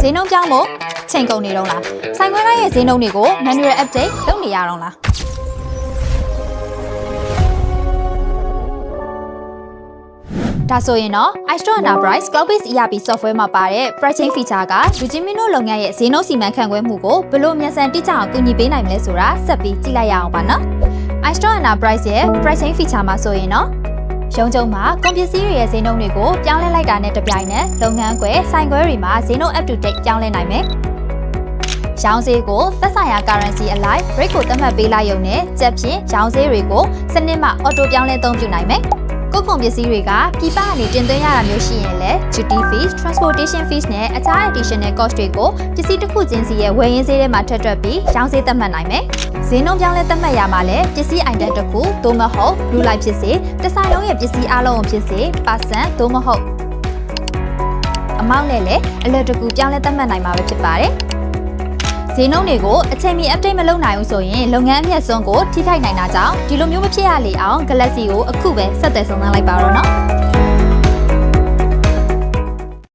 ဈေးနှုန်းပြောင်းဖို့ချိန်ကုန်နေတော့လားဆိုင်ခွဲတိုင်းရဲ့ဈေးနှုန်းတွေကို manual update လုပ်နေရတော့လားဒါဆိုရင်တော့ iStore Enterprise Cloud-based ERP software မှာပါတဲ့ pricing feature ကလူချင်းမင်းတို့လုပ်ငန်းရဲ့ဈေးနှုန်းစီမံခန့်ခွဲမှုကိုဘယ်လိုမြန်ဆန်တိကျအောင်ကူညီပေးနိုင်မလဲဆိုတာဆက်ပြီးကြည့်လိုက်ရအောင်ပါနော် iStore Enterprise ရဲ့ pricing feature မှာဆိုရင်တော့ရုံးချုပ်မှာကုန်ပစ္စည်းတွေရဲ့ဈေးနှုန်းတွေကိုပြောင်းလဲလိုက်တာနဲ့တပြိုင်နက်လုပ်ငန်းခွဲဆိုင်ခွဲတွေမှာဈေးနှုန်း up to date ပြောင်းလဲနိုင်မယ်။ရောင်းဈေးကိုသက်ဆိုင်ရာ currency အလိုက် rate ကိုသတ်မှတ်ပေးလိုက်ရုံနဲ့ကျပ်ဖြင့်ရောင်းဈေးတွေကိုစနစ်မှ auto ပြောင်းလဲသုံးပြုနိုင်မယ်။ကိုယ်ကုန်ပစ္စည်းတွေကပြည်ပကနေတင်သွင်းရတာမျိုးရှိရင်လည်း duty fees, transportation fees နဲ့အခြား additional cost တွေကိုပစ္စည်းတစ်ခုချင်းစီရဲ့ဝယ်ရင်းဈေးထဲမှာထပ်တွက်ပြီးရောင်းဈေးသတ်မှတ်နိုင်မယ်။ဈေးနှုန်းပြောင်းလဲသတ်မှတ်ရမှာလဲပစ္စည်း item တစ်ခုသို့မဟုတ်လူလိုက်ဖြစ်စေတစ်ဆိုင်လုံးရဲ့ပစ္စည်းအလုံးဖြစ်စေ percent သို့မဟုတ်အမောင့်နဲ့လည်းအလွယ်တကူပြောင်းလဲသတ်မှတ်နိုင်မှာပဲဖြစ်ပါတယ်။ဈေးနှုန်းတွေကိုအချိန်မီ update မလုပ်နိုင်ဘူးဆိုရင်လုပ်ငန်းအမြတ်စွန်းကိုထိခိုက်နိုင်တာကြောင့်ဒီလိုမျိုးမဖြစ်ရလေအောင် Galaxy ကိုအခုပဲဆက်သွယ်ဆောင်လိုက်ပါတော့နော်။